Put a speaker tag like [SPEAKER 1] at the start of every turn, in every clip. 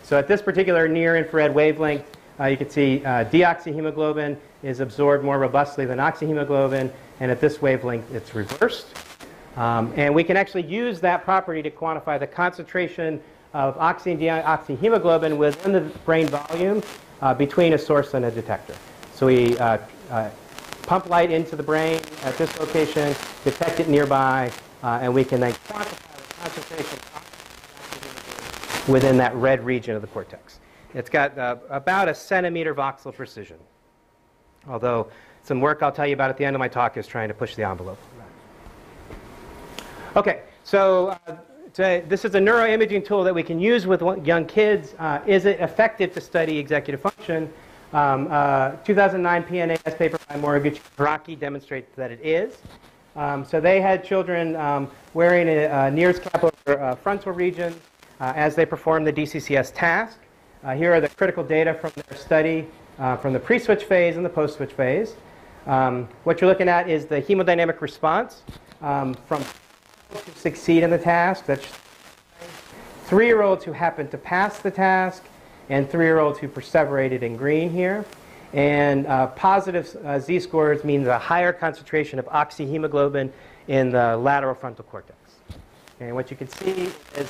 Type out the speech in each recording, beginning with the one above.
[SPEAKER 1] So at this particular near-infrared wavelength, you can see deoxyhemoglobin is absorbed more robustly than oxyhemoglobin, and at this wavelength it's reversed. And we can actually use that property to quantify the concentration of oxy and deoxyhemoglobin within the brain volume between a source and a detector. So we pump light into the brain at this location, detect it nearby, and we can then quantify the concentration within that red region of the cortex. It's got about a centimeter voxel precision. Although some work I'll tell you about at the end of my talk is trying to push the envelope. Okay, so this is a neuroimaging tool that we can use with young kids. Is it effective to study executive function? 2009 PNAS paper by Moriguchi Hiraki demonstrates that it is. So they had children wearing a NIRS cap over frontal regions as they performed the DCCS task. Here are the critical data from their study from the pre-switch phase and the post-switch phase. What you're looking at is the hemodynamic response from to succeed in the task. That's 3-year-olds who happened to pass the task and 3-year-olds who perseverated in green here. And positive z-scores means a higher concentration of oxyhemoglobin in the lateral frontal cortex. And what you can see is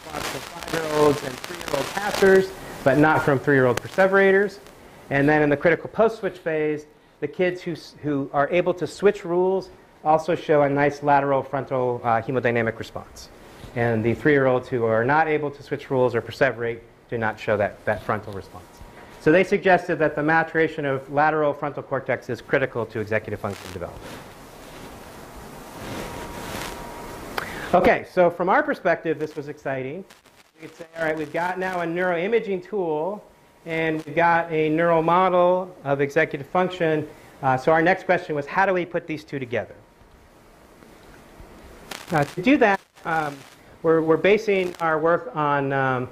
[SPEAKER 1] from 5-year-olds and 3-year-old passers, but not from 3-year-old perseverators. And then in the critical post-switch phase, the kids who are able to switch rules also show a nice lateral frontal hemodynamic response. And the 3-year-olds who are not able to switch rules or perseverate do not show that frontal response. So they suggested that the maturation of lateral frontal cortex is critical to executive function development. Okay, so from our perspective, this was exciting. We could say, all right, we've got now a neuroimaging tool, and we've got a neural model of executive function. So our next question was, how do we put these two together? To do that, we're basing our work on a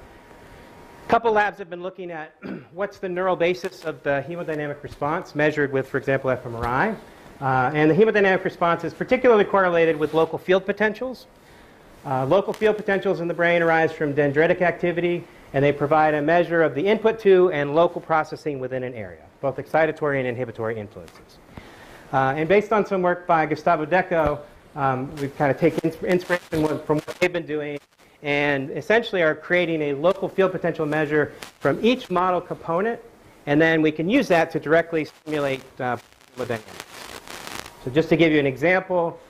[SPEAKER 1] couple labs have been looking at what's the neural basis of the hemodynamic response measured with, for example, fMRI. And the hemodynamic response is particularly correlated with local field potentials. Local field potentials in the brain arise from dendritic activity, and they provide a measure of the input to and local processing within an area, both excitatory and inhibitory influences. And based on some work by Gustavo Deco, we've kind of taken inspiration from what they've been doing and essentially are creating a local field potential measure from each model component, and then we can use that to directly simulate hemodynamics. So just to give you an example,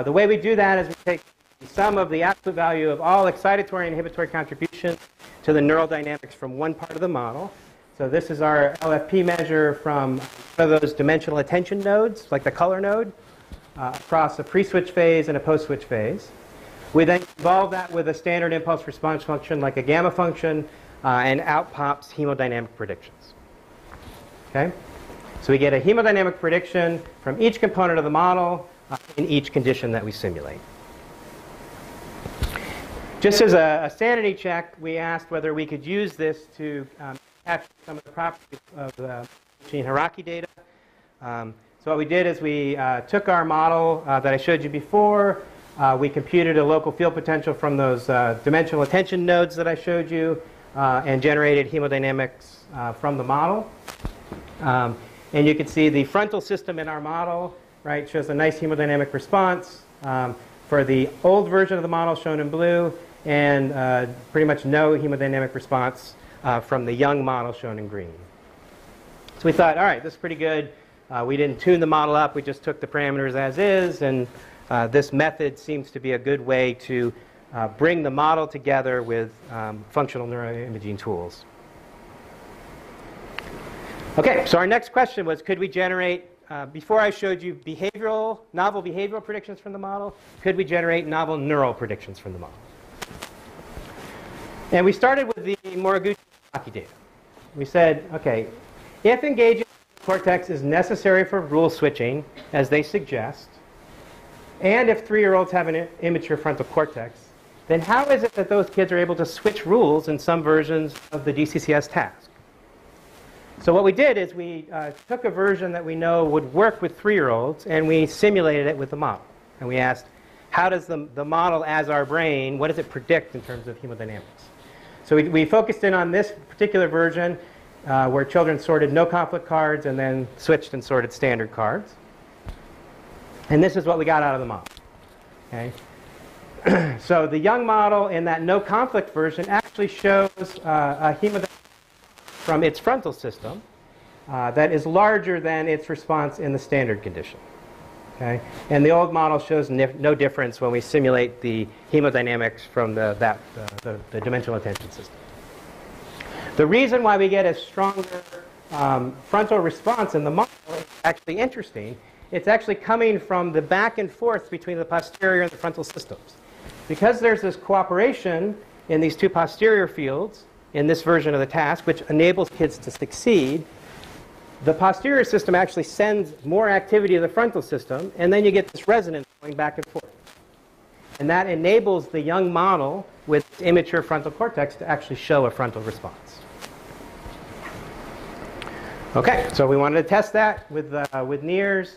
[SPEAKER 1] the way we do that is we take the sum of the absolute value of all excitatory and inhibitory contributions to the neural dynamics from one part of the model. So this is our LFP measure from one of those dimensional attention nodes, like the color node, across a pre-switch phase and a post-switch phase. We then involve that with a standard impulse response function like a gamma function, and out pops hemodynamic predictions. Okay? So we get a hemodynamic prediction from each component of the model in each condition that we simulate. Just as a sanity check, we asked whether we could use this to capture some of the properties of the Hiraki data. So what we did is we took our model that I showed you before. We computed a local field potential from those dimensional attention nodes that I showed you and generated hemodynamics from the model. And you can see the frontal system in our model, right, shows a nice hemodynamic response for the old version of the model shown in blue, and pretty much no hemodynamic response from the young model shown in green. So we thought, all right, this is pretty good. We didn't tune the model up. We just took the parameters as is, and this method seems to be a good way to bring the model together with functional neuroimaging tools. Okay, so our next question was, could we generate, before I showed you novel behavioral predictions from the model, could we generate novel neural predictions from the model? And we started with the Moriguchi data. We said, okay, if engaging the cortex is necessary for rule switching, as they suggest, and if 3-year-olds have an immature frontal cortex, then how is it that those kids are able to switch rules in some versions of the DCCS task? So what we did is we took a version that we know would work with 3-year-olds, and we simulated it with the model. And we asked, how does the model as our brain, what does it predict in terms of hemodynamics? So we focused in on this particular version where children sorted no conflict cards and then switched and sorted standard cards. And this is what we got out of the model. Okay? So the Young model in that no conflict version actually shows a hemodynamic from its frontal system that is larger than its response in the standard condition. Okay? And the old model shows no difference when we simulate the hemodynamics from the dimensional attention system. The reason why we get a stronger frontal response in the model is actually interesting. It's actually coming from the back and forth between the posterior and the frontal systems. Because there's this cooperation in these two posterior fields in this version of the task, which enables kids to succeed, the posterior system actually sends more activity to the frontal system, and then you get this resonance going back and forth. And that enables the Young model with its immature frontal cortex to actually show a frontal response. Okay, so we wanted to test that with NIRS.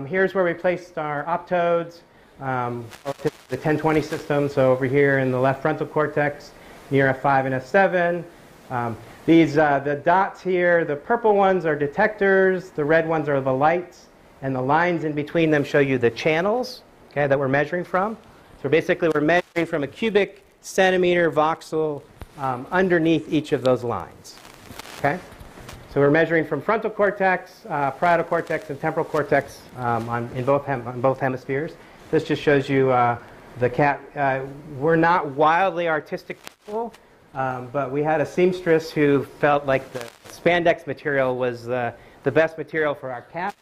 [SPEAKER 1] Here's where we placed our optodes. The 1020 system, so over here in the left frontal cortex, near F5 and F7. The dots here, the purple ones are detectors, the red ones are the lights, and the lines in between them show you the channels, okay, that we're measuring from. So basically we're measuring from a cubic centimeter voxel underneath each of those lines. Okay? So we're measuring from frontal cortex, parietal cortex, and temporal cortex on both hemispheres. This just shows you the cat. We're not wildly artistic people, but we had a seamstress who felt like the spandex material was the best material for our cat.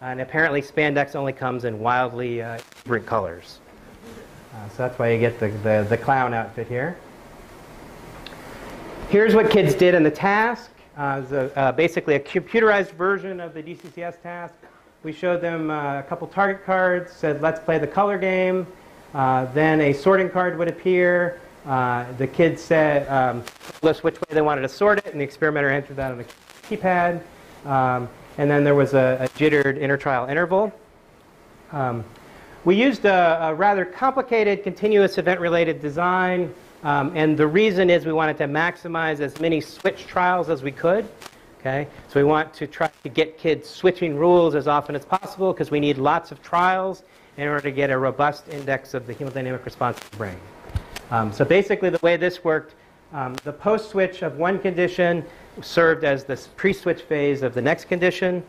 [SPEAKER 1] And apparently spandex only comes in wildly vibrant colors. So that's why you get the clown outfit here. Here's what kids did in the task. Basically a computerized version of the DCCS task. We showed them a couple target cards, said let's play the color game. Then a sorting card would appear. The kids said, list which way they wanted to sort it, and the experimenter entered that on the keypad. And then there was a jittered intertrial interval. We used a rather complicated continuous event-related design, and the reason is we wanted to maximize as many switch trials as we could. Okay? So we want to try to get kids switching rules as often as possible because we need lots of trials in order to get a robust index of the hemodynamic response of the brain. So basically the way this worked, the post-switch of one condition served as the pre-switch phase of the next condition.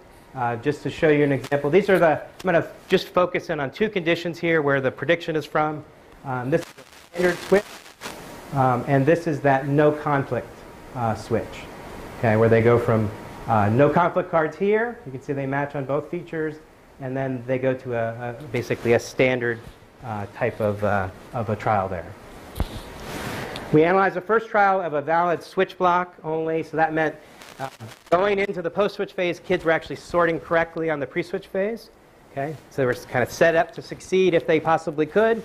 [SPEAKER 1] Just to show you an example, these are I'm going to just focus in on two conditions here where the prediction is from. This is the standard switch, and this is that no conflict switch. Okay, where they go from no conflict cards here. You can see they match on both features, and then they go to basically a standard type of a trial there. We analyzed the first trial of a valid switch block only, so that meant going into the post-switch phase, kids were actually sorting correctly on the pre-switch phase. Okay, so they were kind of set up to succeed if they possibly could.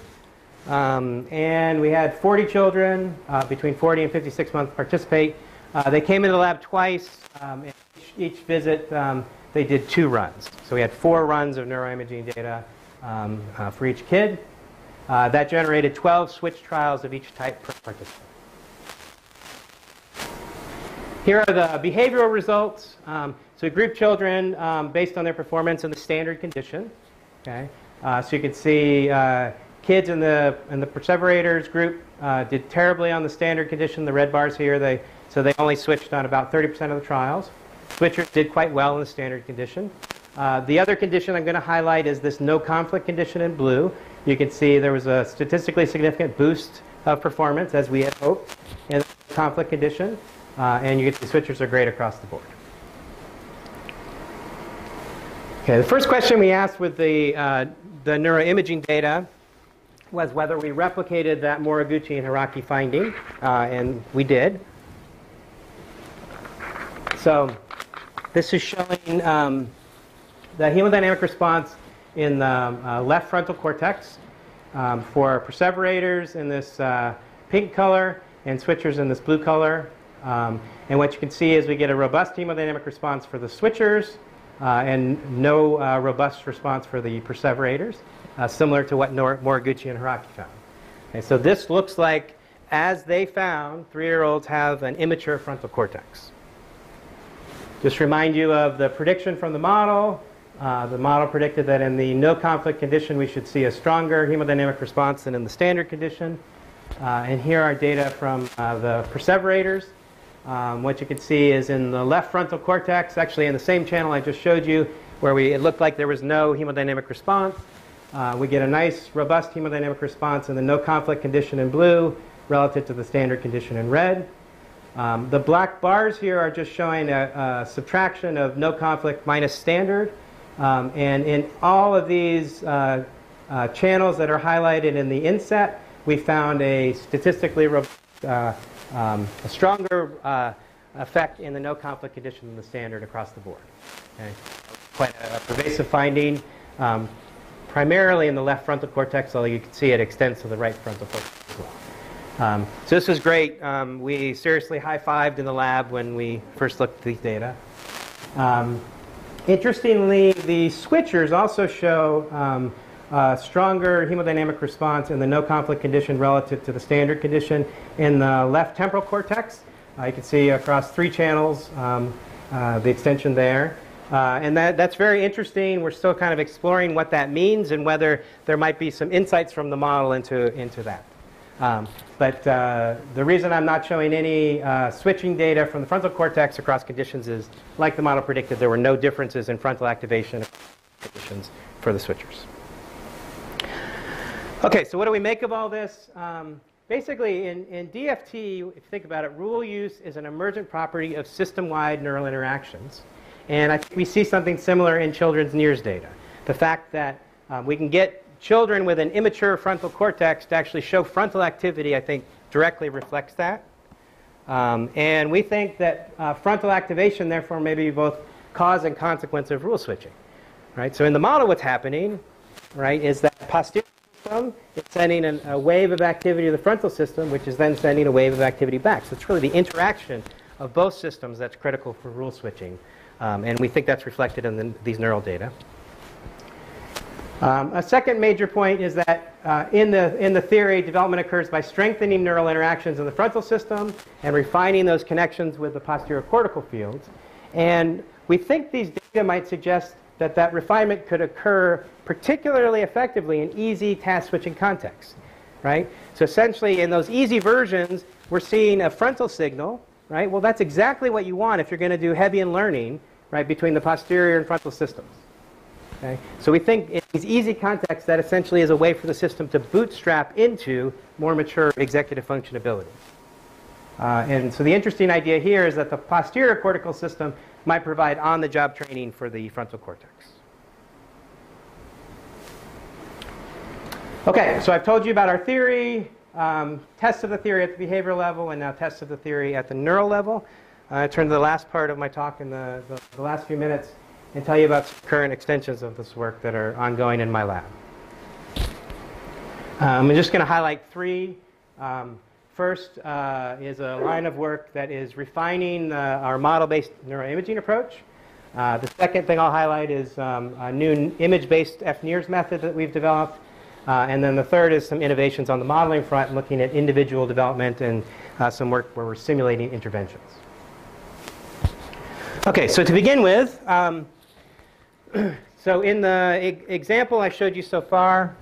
[SPEAKER 1] And we had 40 children between 40 and 56 months participate. They came into the lab twice. And each visit, they did 2 runs. So we had 4 runs of neuroimaging data for each kid. That generated 12 switch trials of each type per participant. Here are the behavioral results. So we grouped children based on their performance in the standard condition. Okay, so you can see kids in the perseverators group did terribly on the standard condition. The red bars here, so they only switched on about 30% of the trials. Switchers did quite well in the standard condition. The other condition I'm going to highlight is this no conflict condition in blue. You can see there was a statistically significant boost of performance, as we had hoped, in the conflict condition. And you can see switchers are great across the board. Okay, the first question we asked with the neuroimaging data was whether we replicated that Moriguchi and Hiraki finding, and we did. So this is showing the hemodynamic response in the left frontal cortex for perseverators in this pink color and switchers in this blue color. And what you can see is we get a robust hemodynamic response for the switchers and no robust response for the perseverators, similar to what Moriguchi and Hiraki found. Okay, so this looks like as they found, 3-year-olds have an immature frontal cortex. Just remind you of the prediction from the model. The model predicted that in the no conflict condition we should see a stronger hemodynamic response than in the standard condition. And here are data from the perseverators. What you can see is in the left frontal cortex, actually in the same channel I just showed you, where it looked like there was no hemodynamic response. We get a nice, robust hemodynamic response in the no conflict condition in blue relative to the standard condition in red. The black bars here are just showing a subtraction of no conflict minus standard. And in all of these channels that are highlighted in the inset, we found a statistically a stronger effect in the no conflict condition than the standard across the board. Okay? Quite a pervasive finding, primarily in the left frontal cortex, although you can see it extends to the right frontal cortex as well. So this was great. We seriously high-fived in the lab when we first looked at these data. Interestingly, the switchers also show stronger hemodynamic response in the no conflict condition relative to the standard condition in the left temporal cortex. You can see across 3 channels the extension there. And that's very interesting. We're still kind of exploring what that means and whether there might be some insights from the model into that. But the reason I'm not showing any switching data from the frontal cortex across conditions is, like the model predicted, there were no differences in frontal activation conditions for the switchers. Okay, so what do we make of all this? Basically, in DFT, if you think about it, rule use is an emergent property of system-wide neural interactions. And I think we see something similar in children's NIRS data. The fact that we can get children with an immature frontal cortex to actually show frontal activity, I think, directly reflects that. And we think that frontal activation, therefore, may be both cause and consequence of rule switching. Right? So in the model, what's happening, right, is that posterior system is sending a wave of activity to the frontal system, which is then sending a wave of activity back. So it's really the interaction of both systems that's critical for rule switching. And we think that's reflected in these neural data. A second major point is that in the theory, development occurs by strengthening neural interactions in the frontal system and refining those connections with the posterior cortical fields. And we think these data might suggest that that refinement could occur particularly effectively in easy task switching contexts. Right? So essentially, in those easy versions, we're seeing a frontal signal. Right? Well, that's exactly what you want if you're going to do Hebbian learning, right, between the posterior and frontal systems. Okay? So we think in these easy contexts, that essentially is a way for the system to bootstrap into more mature executive function abilities. And so the interesting idea here is that the posterior cortical system might provide on-the-job training for the frontal cortex. Okay, so I've told you about our theory, tests of the theory at the behavioral level, and now tests of the theory at the neural level. I turn to the last part of my talk in the last few minutes and tell you about some current extensions of this work that are ongoing in my lab. I'm just going to highlight 3. First is a line of work that is refining our model-based neuroimaging approach. The second thing I'll highlight is a new image-based FNIRS method that we've developed. And then the third is some innovations on the modeling front, looking at individual development and some work where we're simulating interventions. Okay, so to begin with, so in the example I showed you so far,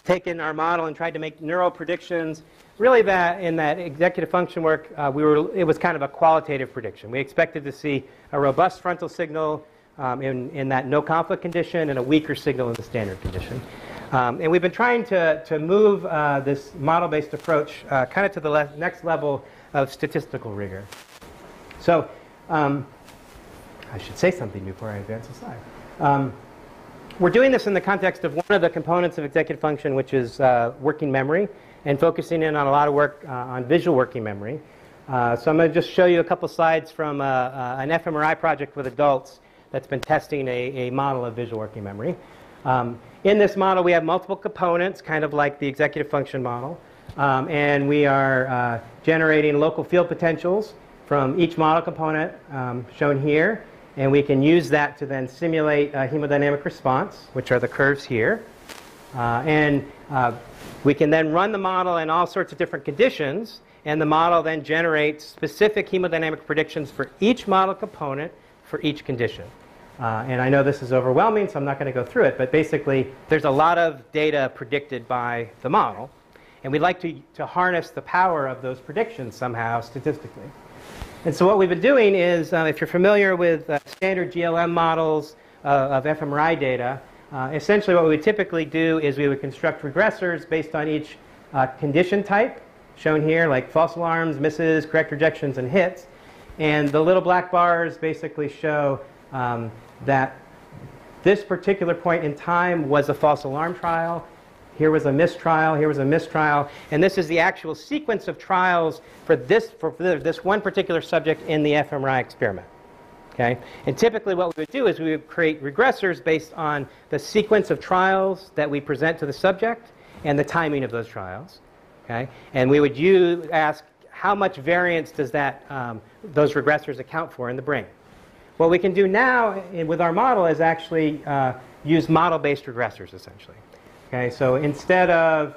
[SPEAKER 1] taken our model and tried to make neural predictions. Really, that in that executive function work, it was kind of a qualitative prediction. We expected to see a robust frontal signal in that no conflict condition and a weaker signal in the standard condition. And we've been trying to move this model-based approach kind of to the next level of statistical rigor. So I should say something before I advance the slide. We're doing this in the context of one of the components of executive function, which is working memory, and focusing in on a lot of work on visual working memory. So I'm going to just show you a couple slides from an fMRI project with adults that's been testing a model of visual working memory. In this model, we have multiple components, kind of like the executive function model. And we are generating local field potentials from each model component shown here. And we can use that to then simulate a hemodynamic response, which are the curves here. And We can then run the model in all sorts of different conditions, and the model then generates specific hemodynamic predictions for each model component for each condition. And I know this is overwhelming, so I'm not going to go through it, but basically there's a lot of data predicted by the model, and we'd like to harness the power of those predictions somehow statistically. And so what we've been doing is, if you're familiar with standard GLM models of fMRI data, essentially what we would typically do is we would construct regressors based on each condition type, shown here, like false alarms, misses, correct rejections, and hits. And the little black bars basically show that this particular point in time was a false alarm trial. Here was a mistrial, here was a mistrial, and this is the actual sequence of trials for this one particular subject in the fMRI experiment. Okay? And typically what we would do is we would create regressors based on the sequence of trials that we present to the subject and the timing of those trials. Okay? And we would ask how much variance does those regressors account for in the brain. What we can do now with our model is actually use model-based regressors, essentially. Okay, so instead of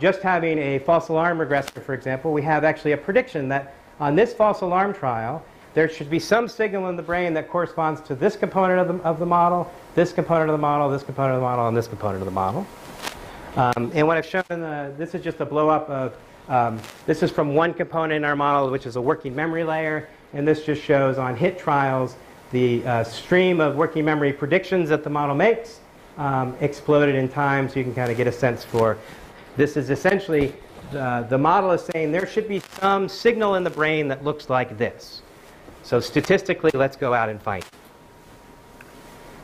[SPEAKER 1] just having a false alarm regressor, for example, we have actually a prediction that on this false alarm trial, there should be some signal in the brain that corresponds to this component of the model, this component of the model, this component of the model, and this component of the model. And what I've shown this is just a blow-up of, this is from one component in our model, which is a working memory layer, and this just shows on hit trials the stream of working memory predictions that the model makes. Exploded in time, so you can kind of get a sense for this is essentially the model is saying there should be some signal in the brain that looks like this. So statistically, let's go out and find it.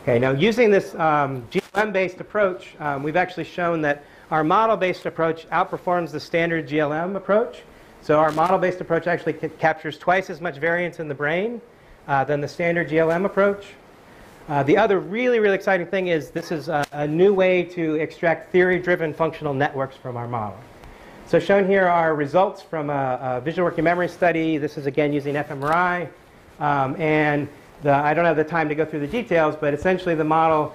[SPEAKER 1] Okay, now using this GLM-based approach, we've actually shown that our model-based approach outperforms the standard GLM approach. So our model-based approach actually captures twice as much variance in the brain than the standard GLM approach. The other really, really exciting thing is this is a new way to extract theory-driven functional networks from our model. So shown here are results from a visual working memory study. This is again using fMRI. I don't have the time to go through the details, but essentially the model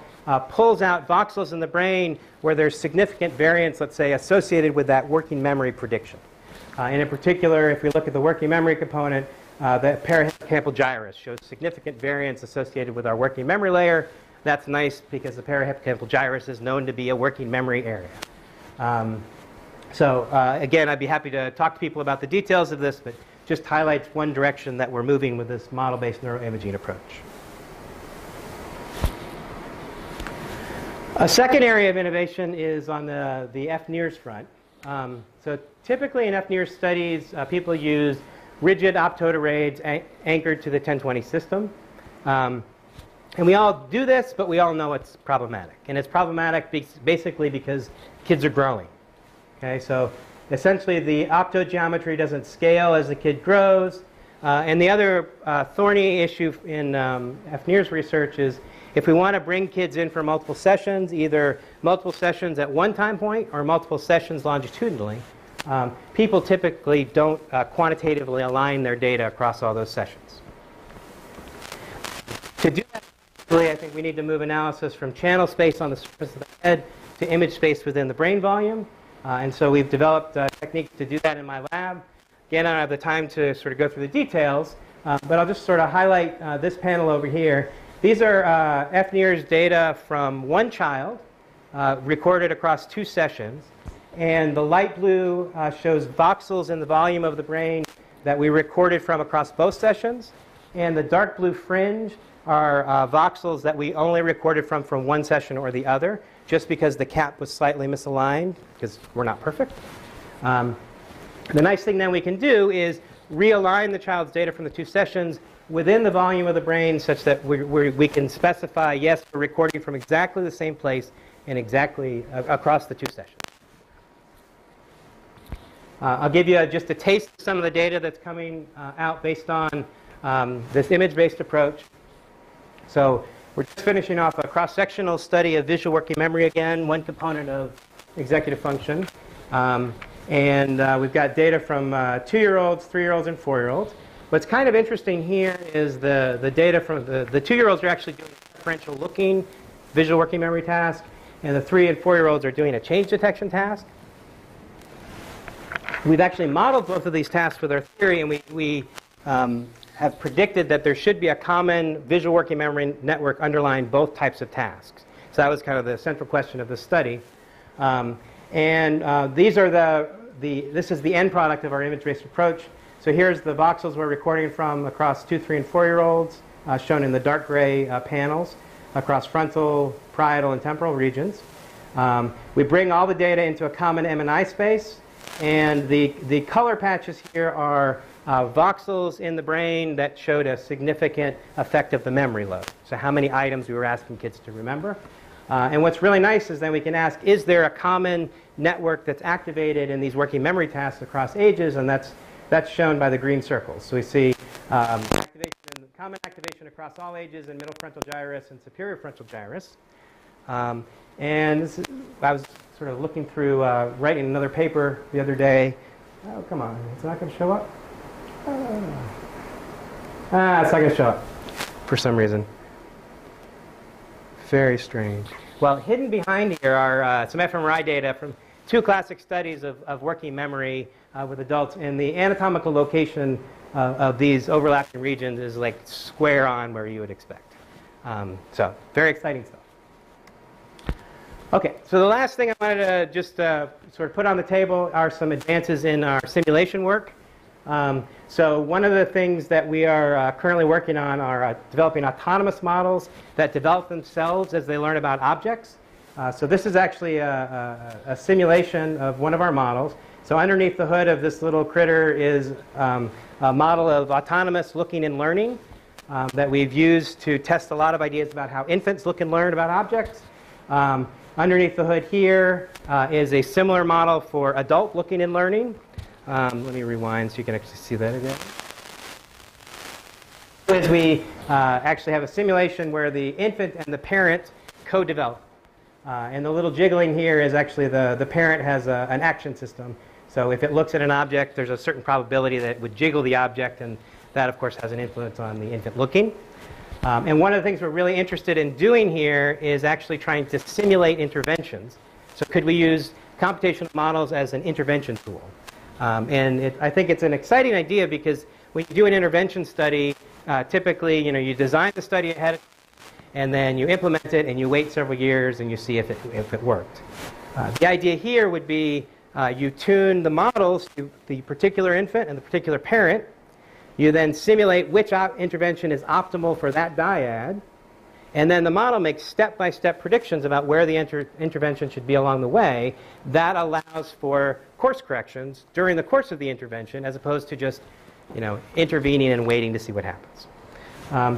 [SPEAKER 1] pulls out voxels in the brain where there's significant variance, let's say, associated with that working memory prediction. And in particular, if we look at the working memory component, the parahippocampal gyrus shows significant variance associated with our working memory layer. That's nice because the parahippocampal gyrus is known to be a working memory area. Again, I'd be happy to talk to people about the details of this, but just highlights one direction that we're moving with this model-based neuroimaging approach. A second area of innovation is on the FNIRS front. So typically in FNIRS studies, people use rigid optoid arrays anchored to the 1020 system. And we all do this, but we all know it's problematic. And it's problematic basically because kids are growing. Okay, so essentially the optogeometry doesn't scale as the kid grows. And the other thorny issue in FNIRS research is if we want to bring kids in for multiple sessions, either multiple sessions at one time point or multiple sessions longitudinally, people typically don't quantitatively align their data across all those sessions. To do that, I think we need to move analysis from channel space on the surface of the head to image space within the brain volume. And so we've developed techniques to do that in my lab. Again, I don't have the time to sort of go through the details, but I'll just sort of highlight this panel over here. These are FNIRS data from one child recorded across 2 sessions. And the light blue shows voxels in the volume of the brain that we recorded from across both sessions. And the dark blue fringe are voxels that we only recorded from one session or the other, just because the cap was slightly misaligned, because we're not perfect. The nice thing then we can do is realign the child's data from the 2 sessions within the volume of the brain such that we can specify, yes, we're recording from exactly the same place and exactly across the 2 sessions. I'll give you just a taste of some of the data that's coming out based on this image-based approach. So we're just finishing off a cross-sectional study of visual working memory again, one component of executive function. We've got data from 2-year-olds, 3-year-olds, and 4-year-olds. What's kind of interesting here is the data from the 2-year-olds are actually doing a differential looking visual working memory task. and the 3- and 4-year-olds are doing a change detection task. We've actually modeled both of these tasks with our theory, and we have predicted that there should be a common visual working memory network underlying both types of tasks. So that was kind of the central question of the study. These are this is the end product of our image-based approach. So here's the voxels we're recording from across 2-, 3-, and 4-year-olds, shown in the dark gray panels, across frontal, parietal, and temporal regions. We bring all the data into a common M&I space, and the color patches here are voxels in the brain that showed a significant effect of the memory load. So how many items we were asking kids to remember. And what's really nice is then we can ask, is there a common network that's activated in these working memory tasks across ages? And that's shown by the green circles. So we see common activation across all ages in middle frontal gyrus and superior frontal gyrus. And this is, I was sort of looking through, writing another paper the other day. Oh, come on. It's not going to show up? It's not going to show up for some reason. Very strange. Well, hidden behind here are some fMRI data from 2 classic studies of working memory with adults, and the anatomical location of these overlapping regions is like square on where you would expect. So very exciting stuff. Okay, so the last thing I wanted to just sort of put on the table are some advances in our simulation work. So one of the things that we are currently working on are developing autonomous models that develop themselves as they learn about objects. So this is actually a simulation of one of our models. So underneath the hood of this little critter is a model of autonomous looking and learning that we've used to test a lot of ideas about how infants look and learn about objects. Underneath the hood here is a similar model for adult looking and learning. Let me rewind so you can actually see that again. As we actually have a simulation where the infant and the parent co-develop. And the little jiggling here is actually the parent has an action system. So if it looks at an object, there's a certain probability that it would jiggle the object, and that, of course, has an influence on the infant looking. And one of the things we're really interested in doing here is actually trying to simulate interventions. So could we use computational models as an intervention tool? I think it's an exciting idea because when you do an intervention study, typically, you design the study ahead of time, and then you implement it, and you wait several years, and you see if it worked. The idea here would be you tune the models to the particular infant and the particular parent. You then simulate which intervention is optimal for that dyad. And then the model makes step-by-step predictions about where the intervention should be along the way. That allows for course corrections during the course of the intervention, as opposed to just intervening and waiting to see what happens.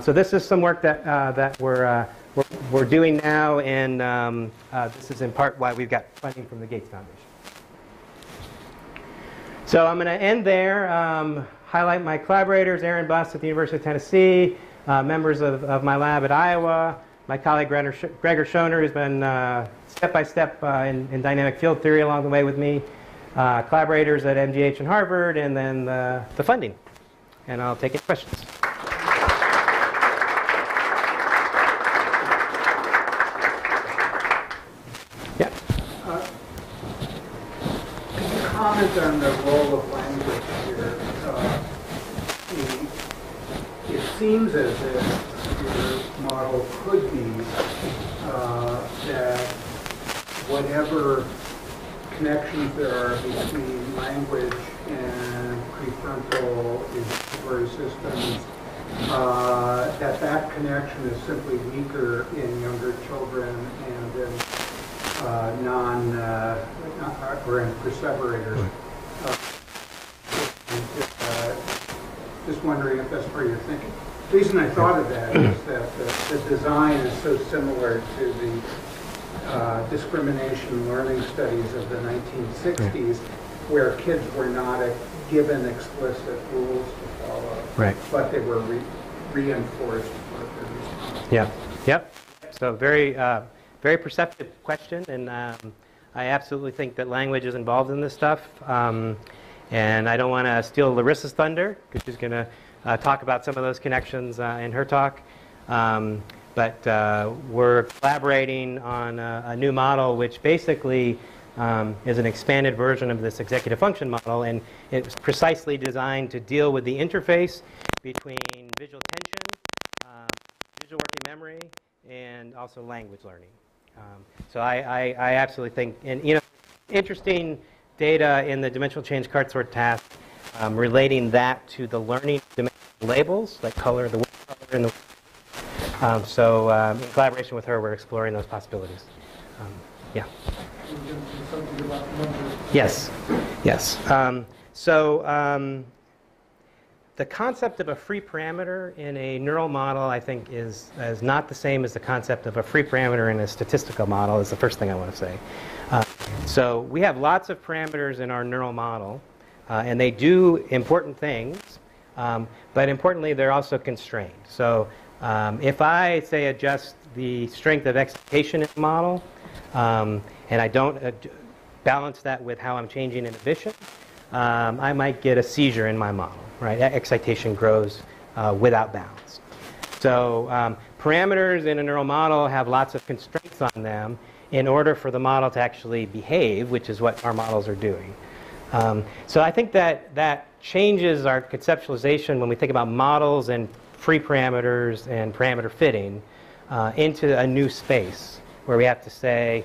[SPEAKER 1] So this is some work that we're doing now, and this is in part why we've got funding from the Gates Foundation. So I'm going to end there, highlight my collaborators, Aaron Buss at the University of Tennessee, members of my lab at Iowa, my colleague Gregor Schoner, who's been step-by-step in dynamic field theory along the way with me, collaborators at MGH and Harvard, and then the funding. And I'll take any questions. Yeah.
[SPEAKER 2] Could you comment on the role of language here? It seems as if your model could be that whatever connections there are between language and prefrontal inhibitory systems, that connection is simply weaker in younger children and in or in perseverators. Just wondering if that's part of your thinking. The reason I thought of that is that the design is so similar to the discrimination learning studies of the 1960s, where kids were not given explicit rules to follow,
[SPEAKER 1] right,
[SPEAKER 2] but they were reinforced for their response.
[SPEAKER 1] Yeah. Yep. So very perceptive question, and I absolutely think that language is involved in this stuff. And I don't want to steal Larissa's thunder, because she's going to talk about some of those connections in her talk. but we're collaborating on a new model which basically is an expanded version of this executive function model, and it's precisely designed to deal with the interface between visual attention, visual working memory, and also language learning. So I absolutely think, and interesting data in the dimensional change card sort task relating that to the learning dimensional labels, like color, the word color, and the so in collaboration with her, we're exploring those possibilities. Yeah. Yes. Yes. The concept of a free parameter in a neural model, I think, is not the same as the concept of a free parameter in a statistical model, is the first thing I want to say. So we have lots of parameters in our neural model, and they do important things, but importantly, they're also constrained. So if I, say, adjust the strength of excitation in the model, and I don't balance that with how I'm changing inhibition, I might get a seizure in my model, right? Excitation grows without bounds. So parameters in a neural model have lots of constraints on them in order for the model to actually behave, which is what our models are doing. So I think that changes our conceptualization when we think about models and free parameters and parameter fitting into a new space where we have to say,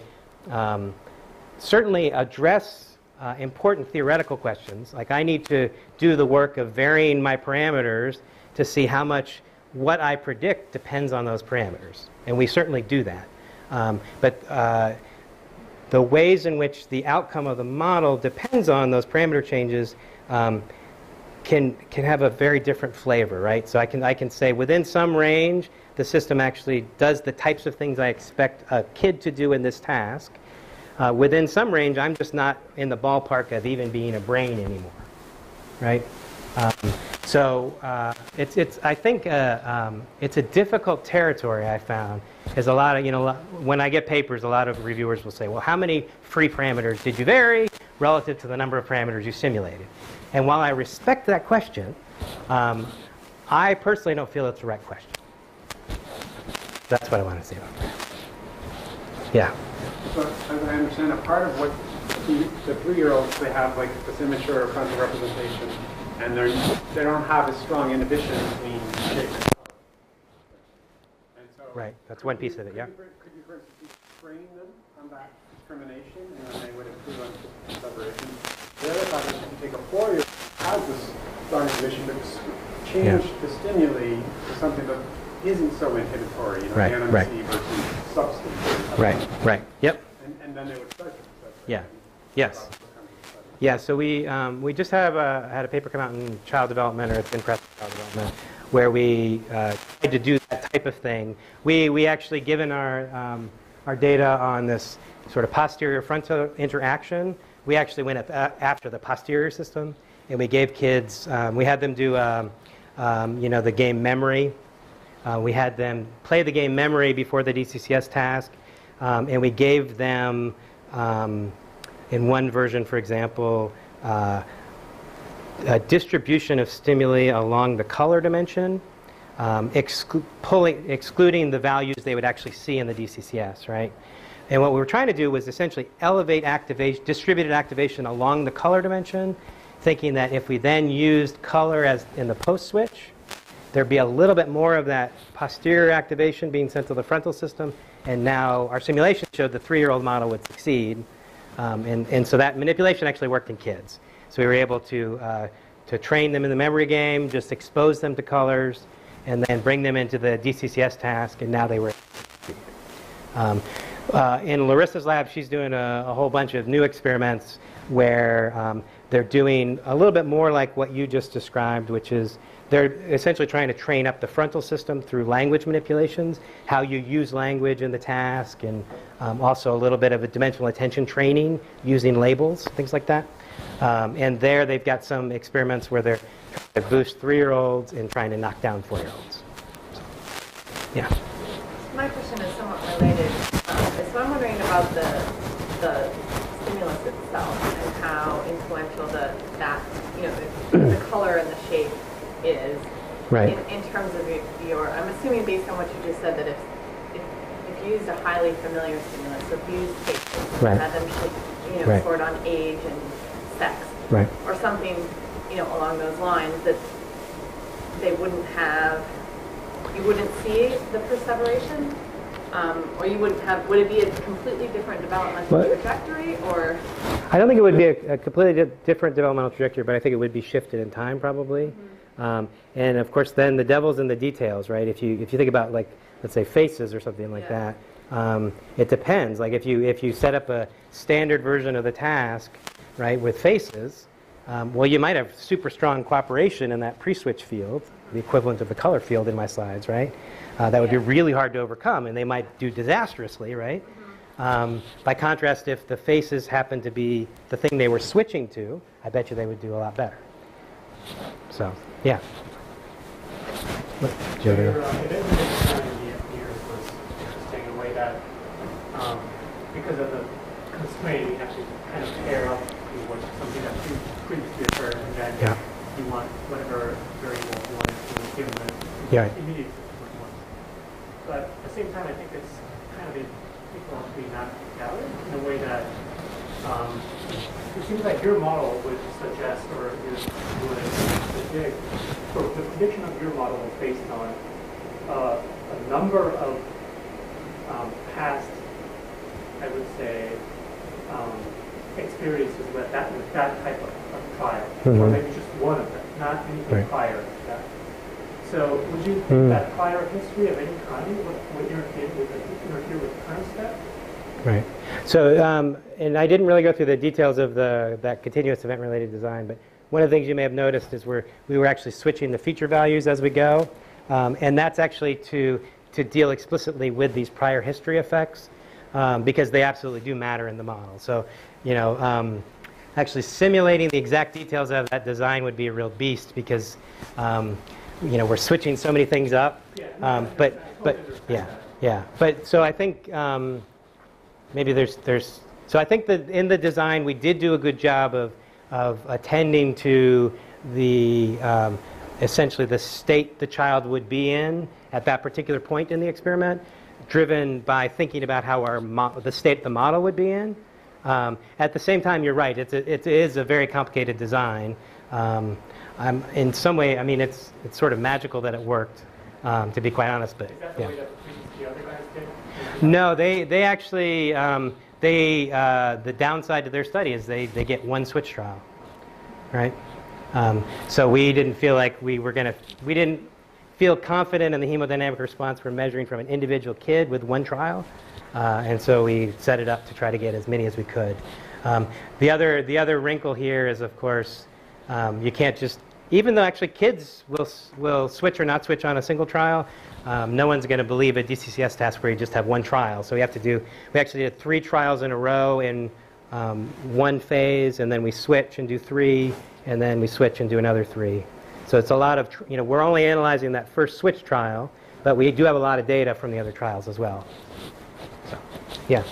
[SPEAKER 1] certainly address important theoretical questions. Like I need to do the work of varying my parameters to see how much what I predict depends on those parameters. And we certainly do that. But the ways in which the outcome of the model depends on those parameter changes can have a very different flavor, right? So I can say within some range, the system actually does the types of things I expect a kid to do in this task. Within some range, I'm just not in the ballpark of even being a brain anymore, right? So I think it's a difficult territory. I found is a lot of when I get papers, a lot of reviewers will say, well, how many free parameters did you vary relative to the number of parameters you simulated? And while I respect that question, I personally don't feel it's the right question. That's what I want to say about that. Yeah.
[SPEAKER 3] So as I understand, a part of what the 3-year-olds, they have like this immature frontal representation, and they don't have as strong inhibition between shape and color. And so
[SPEAKER 1] right. That's one piece of it. Yeah.
[SPEAKER 3] Could you, for instance, train them on that discrimination, and then they would improve on separation? The other part is if you take a 4-year-old who has this strong inhibition, but change the stimuli to something that isn't so inhibitory,
[SPEAKER 1] right,
[SPEAKER 3] NMC
[SPEAKER 1] right.
[SPEAKER 3] versus substance.
[SPEAKER 1] Right, right, yep.
[SPEAKER 3] And then they would start to separate.
[SPEAKER 1] Yeah, yes. Yeah, so we just had a paper come out in Child Development, or it's in Press Child Development, where we tried to do that type of thing. We actually, given our data on this sort of posterior frontal interaction, we actually went after the posterior system, and we gave kids, we had them do the game memory. We had them play the game memory before the DCCS task, and we gave them, in one version, for example, a distribution of stimuli along the color dimension, excluding the values they would actually see in the DCCS, right? And what we were trying to do was essentially elevate distributed activation along the color dimension, thinking that if we then used color as in the post switch, there'd be a little bit more of that posterior activation being sent to the frontal system, and now our simulation showed the 3-year-old model would succeed, and so that manipulation actually worked in kids. So we were able to train them in the memory game, just expose them to colors, and then bring them into the DCCS task, and now they were able to succeed. In Larissa's lab, she's doing a whole bunch of new experiments where they're doing a little bit more like what you just described, which is they're essentially trying to train up the frontal system through language manipulations, how you use language in the task, and also a little bit of a dimensional attention training using labels, things like that. And there they've got some experiments where they're trying to boost 3-year-olds and trying to knock down 4-year-olds. So, yeah.
[SPEAKER 4] My question is somewhat related. So I'm wondering about the stimulus itself and how influential the color and the shape is
[SPEAKER 1] right.
[SPEAKER 4] in terms of your, I'm assuming based on what you just said that if you used a highly familiar stimulus, so if you used faces,
[SPEAKER 1] Right.
[SPEAKER 4] had them
[SPEAKER 1] Right.
[SPEAKER 4] sort on age and sex,
[SPEAKER 1] Right.
[SPEAKER 4] or something, along those lines, that they wouldn't have, you wouldn't see the perseveration? Or you wouldn't have, would it be a completely different developmental
[SPEAKER 1] What?
[SPEAKER 4] trajectory, or?
[SPEAKER 1] I don't think it would be a completely different developmental trajectory, but I think it would be shifted in time probably. And of course, then the devil's in the details, right? If you think about, like, let's say faces or something like
[SPEAKER 4] Yeah.
[SPEAKER 1] that, it depends. Like if you set up a standard version of the task, right, with faces, well, you might have super strong cooperation in that pre-switch field, the equivalent of the color field in my slides, right? That would be
[SPEAKER 4] Yeah.
[SPEAKER 1] really hard to overcome, and they might do disastrously, right? By contrast, if the faces happened to be the thing they were switching to, I bet you they would do a lot better. So, yeah.
[SPEAKER 3] Your event design in the years was interesting in a way that, because of the constraint, you have to kind of pair up with something that previously occurred, and then
[SPEAKER 1] Yeah.
[SPEAKER 3] you want whatever variable you wanted to give them the
[SPEAKER 1] Yeah.
[SPEAKER 3] immediate response. But at the same time, I think it's kind of ecologically not valid in a way that it seems like your model would suggest, or would predict, so the prediction of your model is based on a number of past, I would say, experiences with that type of trial, or
[SPEAKER 1] Mhm.
[SPEAKER 3] maybe just one of them, not anything
[SPEAKER 1] Right.
[SPEAKER 3] prior to that. So would you think that prior history of any kind would interfere with the current step?
[SPEAKER 1] Right. So, and I didn't really go through the details of that continuous event-related design, but one of the things you may have noticed is we were actually switching the feature values as we go, and that's actually to deal explicitly with these prior history effects, because they absolutely do matter in the model. So, actually simulating the exact details of that design would be a real beast because, we're switching so many things up.
[SPEAKER 3] Yeah.
[SPEAKER 1] But yeah. But so I think maybe so I think that in the design we did do a good job of attending to the essentially the state the child would be in at that particular point in the experiment, driven by thinking about how the state the model would be in. At the same time, you're right. It is a very complicated design. In some way, I mean, it's sort of magical that it worked, to be quite honest. But
[SPEAKER 3] Is that the
[SPEAKER 1] yeah.
[SPEAKER 3] way that the other guys did?
[SPEAKER 1] No, they actually the downside to their study is they get one switch trial, right? So we didn't feel like we didn't feel confident in the hemodynamic response we're measuring from an individual kid with one trial, and so we set it up to try to get as many as we could. The other wrinkle here is, of course, you can't just, even though actually kids will switch or not switch on a single trial, no one's going to believe a DCCS task where you just have one trial. So we actually did 3 trials in a row in one phase, and then we switch and do 3, and then we switch and do another 3. So it's a lot of, we're only analyzing that first switch trial, but we do have a lot of data from the other trials as well. So, yeah.